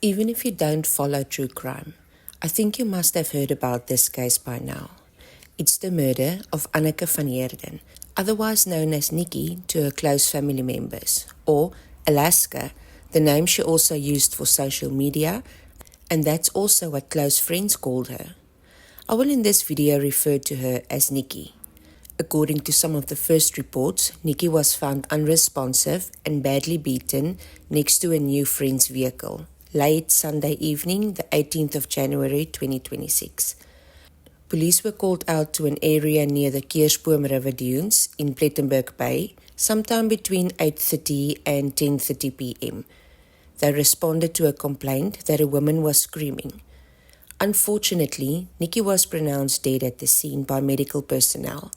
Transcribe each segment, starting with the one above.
Even if you don't follow true crime, I think you must have heard about this case by now. It's the murder of Anneke van Heerden, otherwise known as Nikki to her close family members, or Alaska, the name she also used for social media, and that's also what close friends called her. I will in this video refer to her as Nikki. According to some of the first reports, Nikki was found unresponsive and badly beaten next to a new friend's vehicle, late Sunday evening, the 18th of January 2026. Police were called out to an area near the Keurbooms River dunes in Plettenberg Bay, sometime between 8:30 and 10:30 p.m. They responded to a complaint that a woman was screaming. Unfortunately, Nikki was pronounced dead at the scene by medical personnel.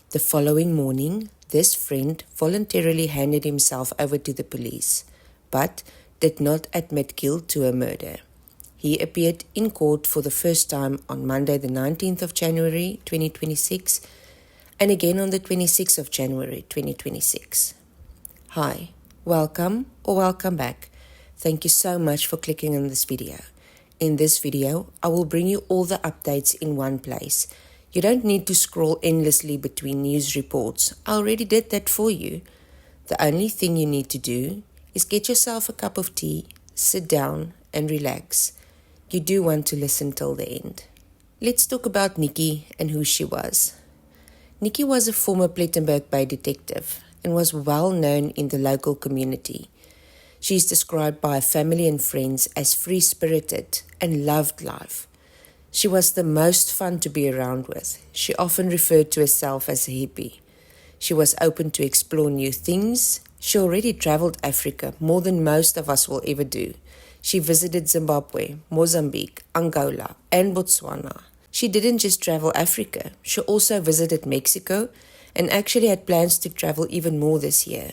The following morning, this friend voluntarily handed himself over to the police, but did not admit guilt to a murder. He appeared in court for the first time on Monday the 19th of January 2026 and again on the 26th of January 2026. Hi, welcome or welcome back. Thank you so much for clicking on this video. In this video, I will bring you all the updates in one place. You don't need to scroll endlessly between news reports. I already did that for you. The only thing you need to do is get yourself a cup of tea, sit down and relax. You do want to listen till the end. Let's talk about Nikki and who she was. Nikki was a former Plettenberg Bay detective and was well known in the local community. She is described by her family and friends as free-spirited and loved life. She was the most fun to be around with. She often referred to herself as a hippie. She was open to explore new things. She already traveled Africa more than most of us will ever do. She visited Zimbabwe, Mozambique, Angola, and Botswana. She didn't just travel Africa. She also visited Mexico and actually had plans to travel even more this year.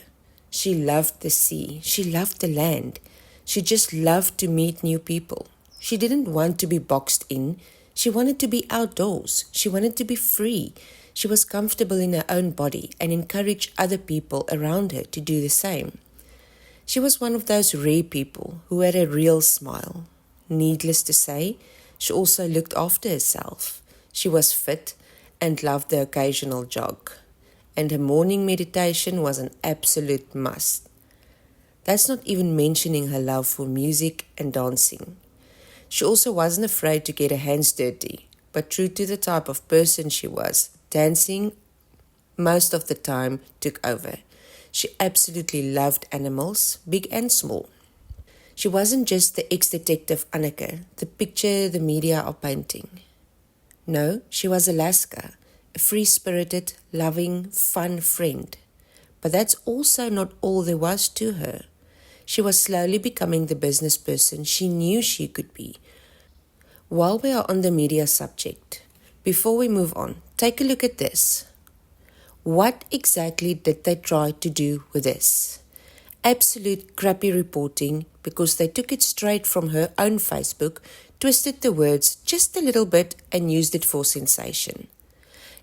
She loved the sea. She loved the land. She just loved to meet new people. She didn't want to be boxed in. She wanted to be outdoors. She wanted to be free. She was comfortable in her own body and encouraged other people around her to do the same. She was one of those rare people who had a real smile. Needless to say, she also looked after herself. She was fit and loved the occasional jog. And her morning meditation was an absolute must. That's not even mentioning her love for music and dancing. She also wasn't afraid to get her hands dirty, but true to the type of person she was, dancing most of the time took over. She absolutely loved animals, big and small. She wasn't just the ex-detective Anneke, the picture the media are painting. No, she was Alaska, a free-spirited, loving, fun friend. But that's also not all there was to her. She was slowly becoming the business person she knew she could be. While we are on the media subject, before we move on, take a look at this. What exactly did they try to do with this? Absolute crappy reporting because they took it straight from her own Facebook, twisted the words just a little bit and used it for sensation.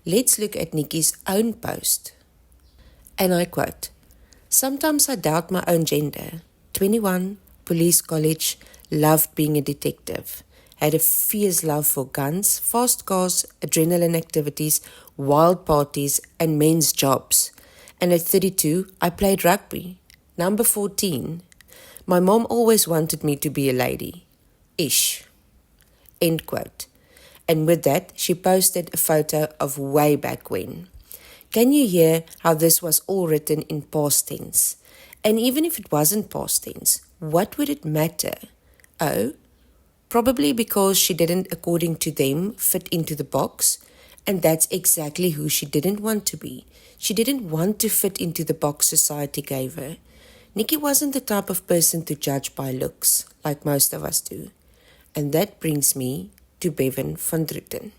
Let's look at Nikki's own post. And I quote, "Sometimes I doubt my own gender. 21, police college, loved being a detective. Had a fierce love for guns, fast cars, adrenaline activities, wild parties, and men's jobs. And at 32, I played rugby. Number 14. My mom always wanted me to be a lady. Ish." End quote. And with that, she posted a photo of way back when. Can you hear how this was all written in past tense? And even if it wasn't past tense, what would it matter? Oh, probably because she didn't, according to them, fit into the box. And that's exactly who she didn't want to be. She didn't want to fit into the box society gave her. Nikki wasn't the type of person to judge by looks, like most of us do. And that brings me to Beaven van Druten.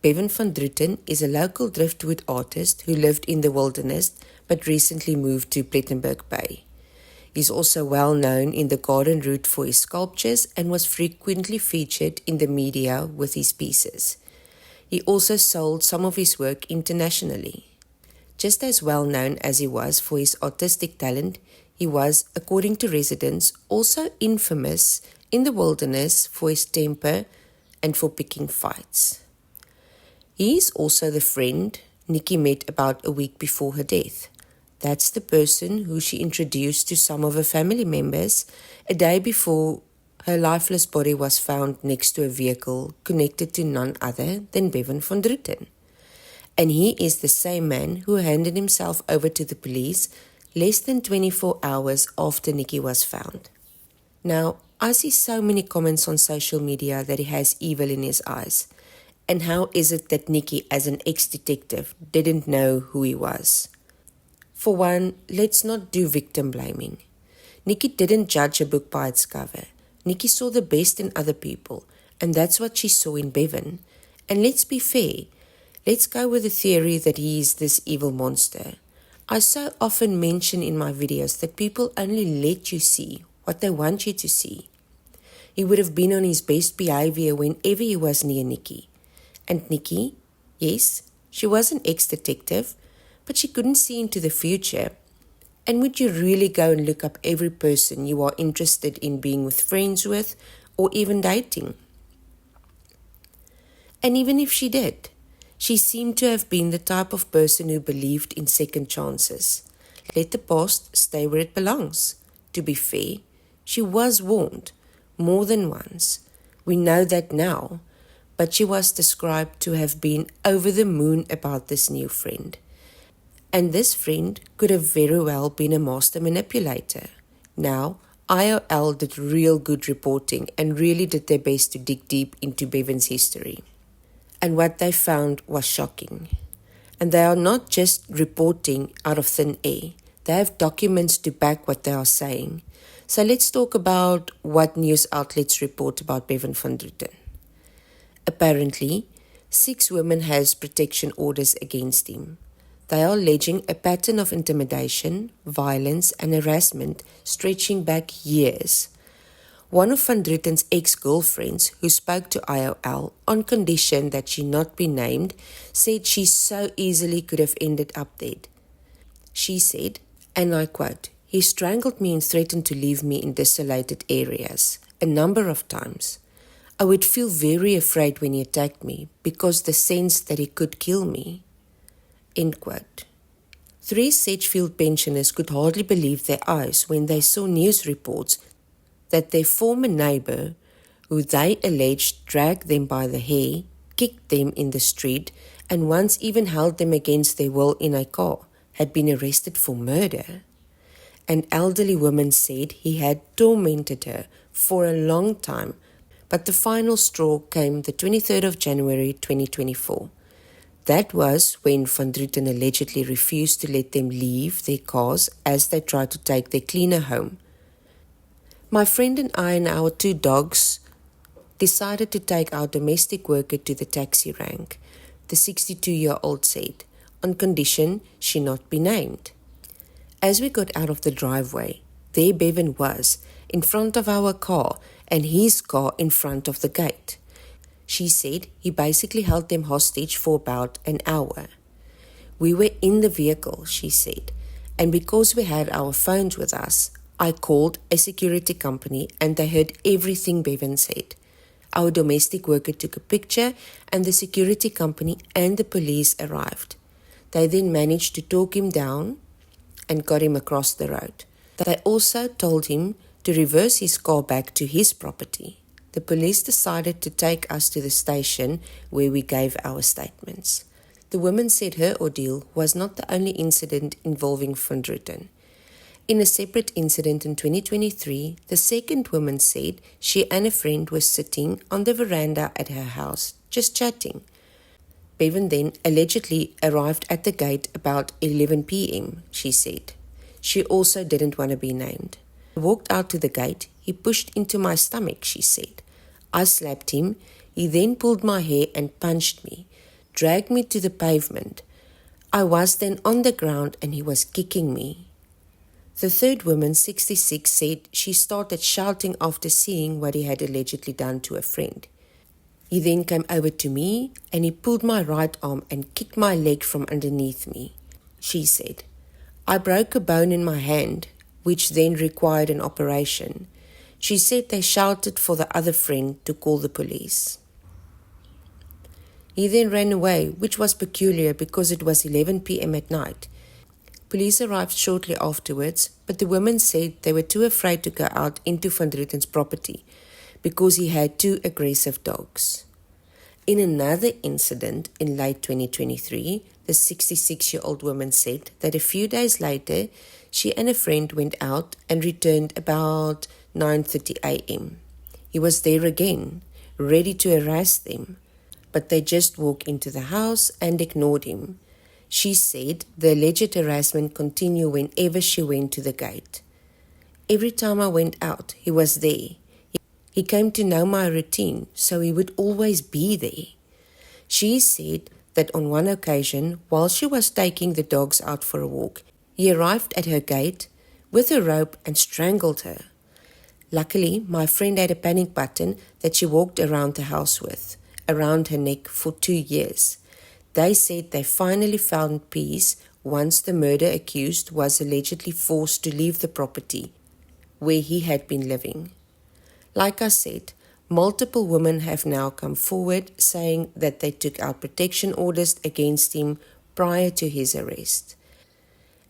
Bevan van Druten is a local Driftwood artist who lived in the wilderness but recently moved to Plettenberg Bay. He's also well known in the garden route for his sculptures and was frequently featured in the media with his pieces. He also sold some of his work internationally. Just as well known as he was for his artistic talent, he was, according to residents, also infamous in the wilderness for his temper and for picking fights. He is also the friend Nikki met about a week before her death. That's the person who she introduced to some of her family members a day before her lifeless body was found next to a vehicle connected to none other than Bevan van Druten. And he is the same man who handed himself over to the police less than 24 hours after Nikki was found. Now, I see so many comments on social media that he has evil in his eyes. And how is it that Nikki, as an ex-detective, didn't know who he was? For one, let's not do victim blaming. Nikki didn't judge a book by its cover. Nikki saw the best in other people, and that's what she saw in Bevan. And let's be fair. Let's go with the theory that he is this evil monster. I so often mention in my videos that people only let you see what they want you to see. He would have been on his best behavior whenever he was near Nikki. And Nikki, yes, she was an ex-detective, but she couldn't see into the future. And would you really go and look up every person you are interested in being with friends with or even dating? And even if she did, she seemed to have been the type of person who believed in second chances. Let the past stay where it belongs. To be fair, she was warned more than once. We know that now, but she was described to have been over the moon about this new friend. And this friend could have very well been a master manipulator. Now, IOL did real good reporting and really did their best to dig deep into Bevan's history. And what they found was shocking. And they are not just reporting out of thin air. They have documents to back what they are saying. So let's talk about what news outlets report about Bevan van Druten. Apparently, 6 women has protection orders against him. They are alleging a pattern of intimidation, violence and harassment stretching back years. One of Van Druten's ex-girlfriends who spoke to IOL on condition that she not be named said she so easily could have ended up dead. She said, and I quote, "He strangled me and threatened to leave me in desolated areas a number of times. I would feel very afraid when he attacked me because the sense that he could kill me." End quote. 3 Sedgefield pensioners could hardly believe their eyes when they saw news reports that their former neighbour, who they alleged dragged them by the hair, kicked them in the street, and once even held them against their will in a car, had been arrested for murder. An elderly woman said he had tormented her for a long time, but the final straw came the 23rd of January 2024. That was when Van Druten allegedly refused to let them leave their cars as they tried to take their cleaner home. My friend and I and our 2 dogs decided to take our domestic worker to the taxi rank, the 62-year-old said, on condition she not be named. As we got out of the driveway, there Bevan was, in front of our car and his car in front of the gate. She said he basically held them hostage for about an hour. We were in the vehicle, she said, and because we had our phones with us, I called a security company and they heard everything Bevan said. Our domestic worker took a picture and the security company and the police arrived. They then managed to talk him down and got him across the road. They also told him to reverse his car back to his property. The police decided to take us to the station where we gave our statements. The woman said her ordeal was not the only incident involving Van Druten. In a separate incident in 2023, the second woman said she and a friend were sitting on the veranda at her house, just chatting. Bevan then allegedly arrived at the gate about 11 p.m., she said. She also didn't want to be named. I walked out to the gate. He pushed into my stomach, she said. I slapped him. He then pulled my hair and punched me, dragged me to the pavement. I was then on the ground and he was kicking me. The third woman, 66, said she started shouting after seeing what he had allegedly done to a friend. He then came over to me and he pulled my right arm and kicked my leg from underneath me, she said. I broke a bone in my hand, which then required an operation. She said they shouted for the other friend to call the police. He then ran away, which was peculiar because it was 11 p.m. at night. Police arrived shortly afterwards, but the women said they were too afraid to go out into Van Drutten's property because he had two aggressive dogs. In another incident in late 2023, the 66-year-old woman said that a few days later, she and a friend went out and returned about 9:30 a.m. He was there again, ready to harass them, but they just walked into the house and ignored him. She said the alleged harassment continued whenever she went to the gate. Every time I went out, he was there. He came to know my routine, so he would always be there. She said that on one occasion, while she was taking the dogs out for a walk, he arrived at her gate with a rope and strangled her. Luckily, my friend had a panic button that she walked around the house with, around her neck for 2 years. They said they finally found peace once the murder accused was allegedly forced to leave the property where he had been living. Like I said, multiple women have now come forward saying that they took out protection orders against him prior to his arrest.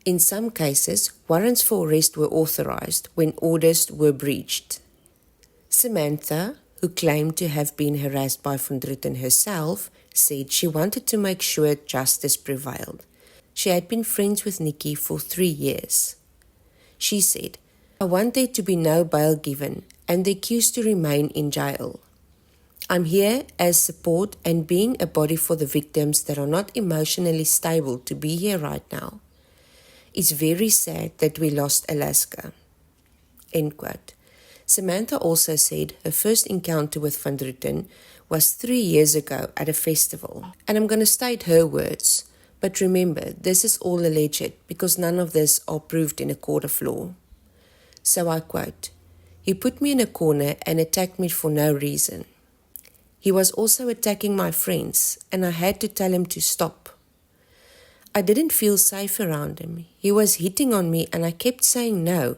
In some cases, warrants for arrest were authorized when orders were breached. Samantha, who claimed to have been harassed by Van Druten herself, said she wanted to make sure justice prevailed. She had been friends with Nicky for 3 years. She said, "I want there to be no bail given and the accused to remain in jail. I'm here as support and being a body for the victims that are not emotionally stable to be here right now. It's very sad that we lost Alaska." End quote. Samantha also said her first encounter with Van Druten was 3 years ago at a festival. And I'm going to state her words, but remember, this is all alleged because none of this are proved in a court of law. So I quote, "He put me in a corner and attacked me for no reason. He was also attacking my friends and I had to tell him to stop. I didn't feel safe around him. He was hitting on me and I kept saying no,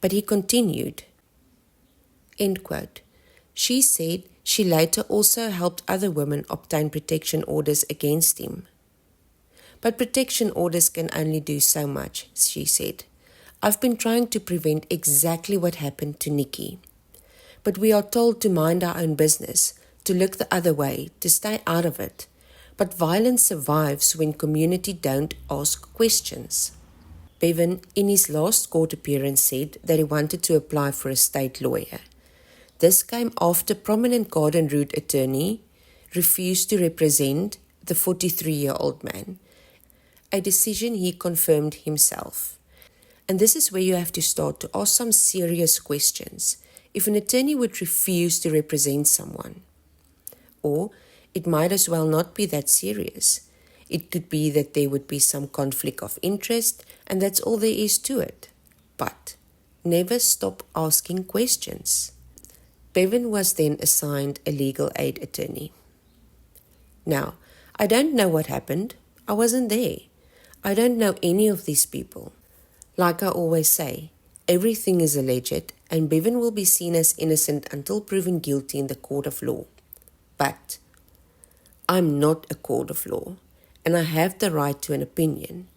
but he continued." End quote. She said she later also helped other women obtain protection orders against him. But protection orders can only do so much, she said. "I've been trying to prevent exactly what happened to Nicky. But we are told to mind our own business, to look the other way, to stay out of it. But violence survives when community don't ask questions." Bevan, in his last court appearance, said that he wanted to apply for a state lawyer. This came after prominent Garden Route attorney refused to represent the 43-year-old man, a decision he confirmed himself. And this is where you have to start to ask some serious questions. If an attorney would refuse to represent someone, or it might as well not be that serious. It could be that there would be some conflict of interest, and that's all there is to it. But never stop asking questions. Bevan was then assigned a legal aid attorney. Now, I don't know what happened. I wasn't there. I don't know any of these people. Like I always say, everything is alleged, and Bevan will be seen as innocent until proven guilty in the court of law. But I'm not a court of law, and I have the right to an opinion.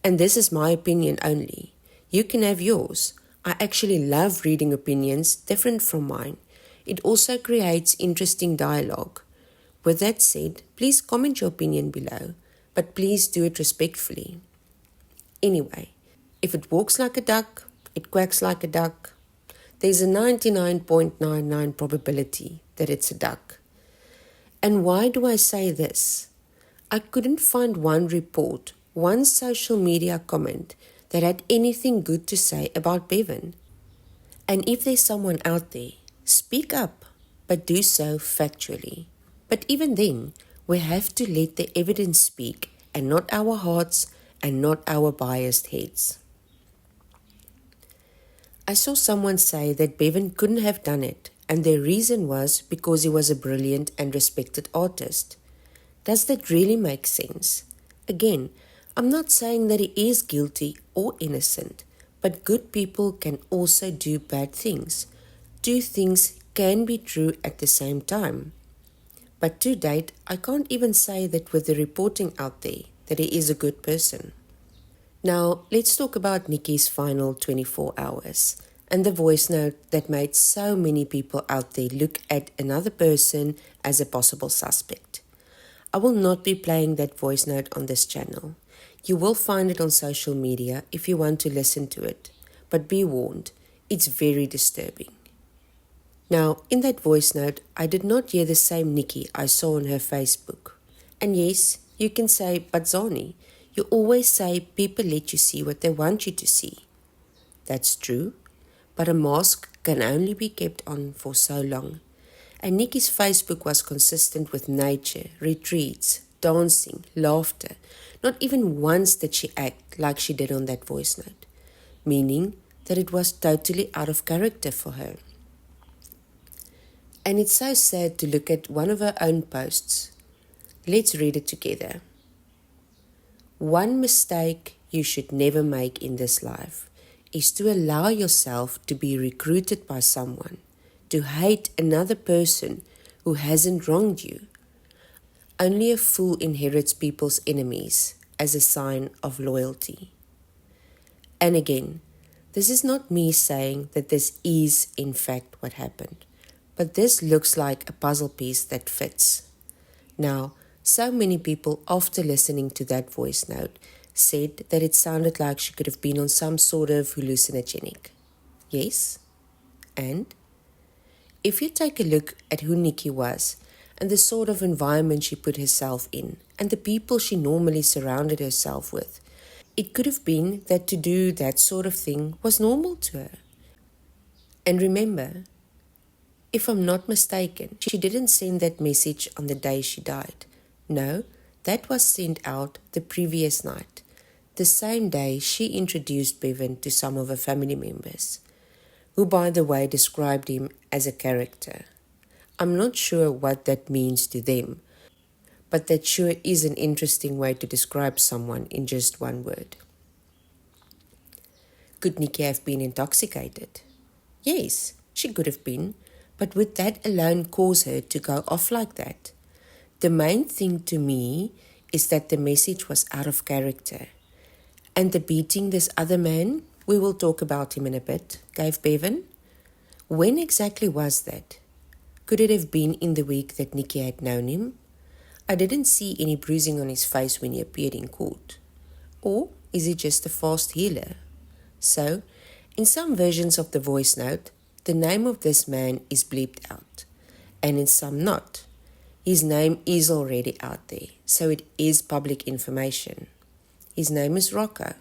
And this is my opinion only. You can have yours. I actually love reading opinions different from mine. It also creates interesting dialogue. With that said, please comment your opinion below, but please do it respectfully. Anyway, if it walks like a duck, it quacks like a duck. There's a 99.99 probability that it's a duck. And why do I say this? I couldn't find one report, one social media comment that had anything good to say about Bevan. And if there's someone out there, speak up, but do so factually. But even then, we have to let the evidence speak and not our hearts and not our biased heads. I saw someone say that Bevan couldn't have done it, and their reason was because he was a brilliant and respected artist. Does that really make sense? Again, I'm not saying that he is guilty or innocent, but good people can also do bad things. two things can be true at the same time. But to date, I can't even say that with the reporting out there that he is a good person. Now, let's talk about Nikki's final 24 hours and the voice note that made so many people out there look at another person as a possible suspect. I will not be playing that voice note on this channel. You will find it on social media if you want to listen to it, but be warned, it's very disturbing. Now, in that voice note, I did not hear the same Nikki I saw on her Facebook. And yes, you can say, but Zani, you always say people let you see what they want you to see. That's true, but a mask can only be kept on for so long. And Nikki's Facebook was consistent with nature, retreats, dancing, laughter. Not even once did she act like she did on that voice note, meaning that it was totally out of character for her. And it's so sad to look at one of her own posts. Let's read it together. One mistake you should never make in this life is to allow yourself to be recruited by someone, to hate another person who hasn't wronged you. Only a fool inherits people's enemies as a sign of loyalty. And again, this is not me saying that this is in fact what happened, but this looks like a puzzle piece that fits. Now, so many people after listening to that voice note said that it sounded like she could have been on some sort of hallucinogenic. Yes? And? If you take a look at who Nikki was and the sort of environment she put herself in and the people she normally surrounded herself with, it could have been that to do that sort of thing was normal to her. And remember, if I'm not mistaken, she didn't send that message on the day she died. No, that was sent out the previous night, the same day she introduced Bevan to some of her family members, who by the way described him as a character. I'm not sure what that means to them, but that sure is an interesting way to describe someone in just one word. Could Nikki have been intoxicated? Yes, she could have been, but would that alone cause her to go off like that? The main thing to me is that the message was out of character. And the beating this other man, we will talk about him in a bit, gave Bevan. When exactly was that? Could it have been in the week that Nikki had known him? I didn't see any bruising on his face when he appeared in court. Or is he just a fast healer? So, in some versions of the voice note, the name of this man is bleeped out, and in some not. His name is already out there, so it is public information. His name is Rocco.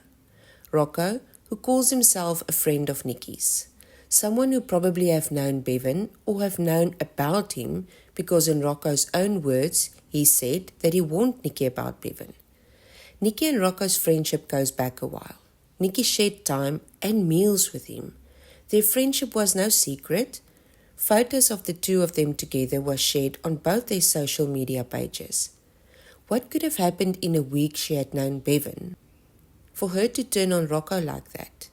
Rocco, who calls himself a friend of Nikki's. Someone who probably have known Bevan or have known about him because in Rocco's own words, he said that he warned Nikki about Bevan. Nikki and Rocco's friendship goes back a while. Nikki shared time and meals with him. Their friendship was no secret. Photos of the two of them together were shared on both their social media pages. What could have happened in a week she had known Bevan for her to turn on Rocco like that?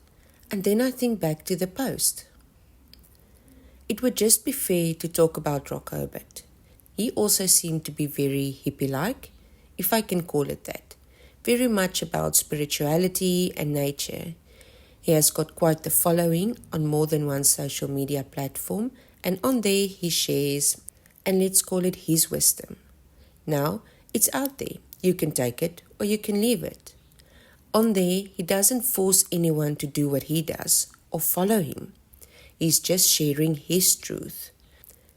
And then I think back to the post. It would just be fair to talk about Rocco a bit. He also seemed to be very hippie-like, if I can call it that. Very much about spirituality and nature. He has got quite the following on more than one social media platform, and on there he shares, and let's call it his wisdom. Now, it's out there. You can take it or you can leave it. On there, he doesn't force anyone to do what he does or follow him. He's just sharing his truth.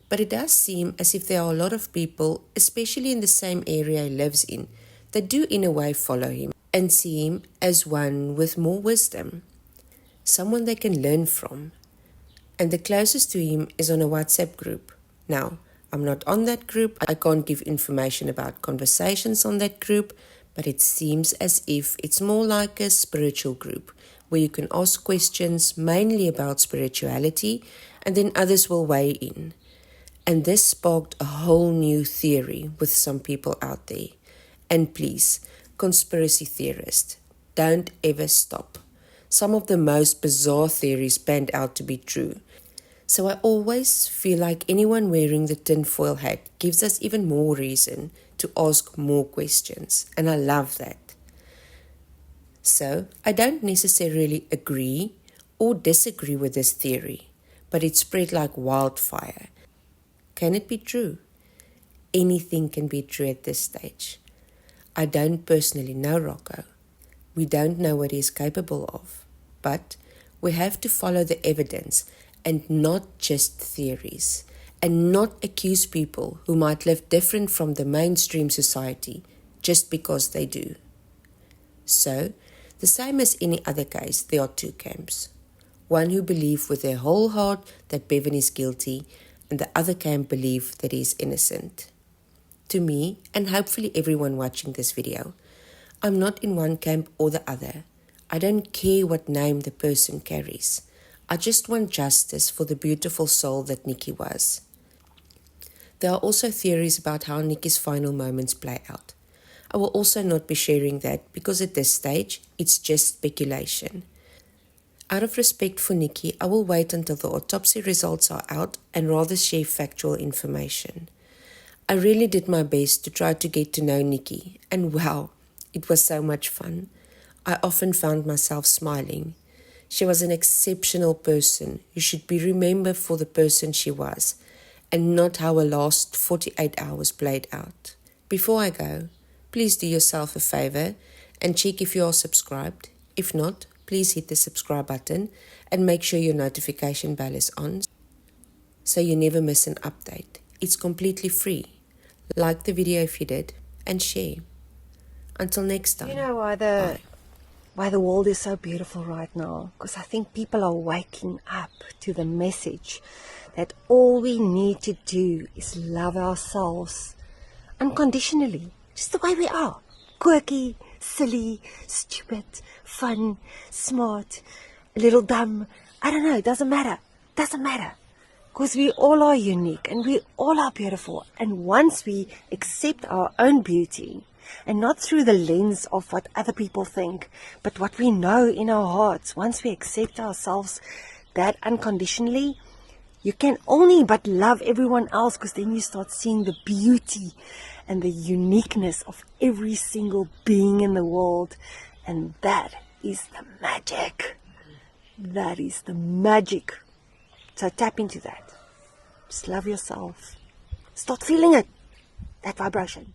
But it does seem as if there are a lot of people, especially in the same area he lives in, that do in a way follow him and see him as one with more wisdom, someone they can learn from. And the closest to him is on a WhatsApp group. Now, I'm not on that group. I can't give information about conversations on that group, but it seems as if it's more like a spiritual group where you can ask questions mainly about spirituality and then others will weigh in. And this sparked a whole new theory with some people out there. And please, conspiracy theorists, don't ever stop. Some of the most bizarre theories panned out to be true. So I always feel like anyone wearing the tinfoil hat gives us even more reason to ask more questions, and I love that. So I don't necessarily agree or disagree with this theory, but it spread like wildfire. Can it be true? Anything can be true at this stage. I don't personally know Rocco. We don't know what he is capable of, but we have to follow the evidence and not just theories, and not accuse people who might live different from the mainstream society just because they do. So, the same as any other case, there are two camps. One who believe with their whole heart that Bevan is guilty, and the other camp believe that he is innocent. To me, and hopefully everyone watching this video, I'm not in one camp or the other. I don't care what name the person carries. I just want justice for the beautiful soul that Nicky was. There are also theories about how Nicky's final moments play out. I will also not be sharing that because at this stage, it's just speculation. Out of respect for Nicky, I will wait until the autopsy results are out and rather share factual information. I really did my best to try to get to know Nicky, and wow, it was so much fun. I often found myself smiling. She was an exceptional person who should be remembered for the person she was, and not how her last 48 hours played out. Before I go, please do yourself a favor and check if you are subscribed. If not, please hit the subscribe button and make sure your notification bell is on so you never miss an update. It's completely free. Like the video if you did, and share. Until next time. You know why the world is so beautiful right now? Because I think people are waking up to the message that all we need to do is love ourselves unconditionally, just the way we are. Quirky, silly, stupid, fun, smart, a little dumb. I don't know, it doesn't matter. Doesn't matter. Because we all are unique and we all are beautiful. And once we accept our own beauty, and not through the lens of what other people think, but what we know in our hearts, once we accept ourselves that unconditionally, you can only but love everyone else, because then you start seeing the beauty and the uniqueness of every single being in the world. And that is the magic. That is the magic. So tap into that. Just love yourself. Start feeling it. That vibration.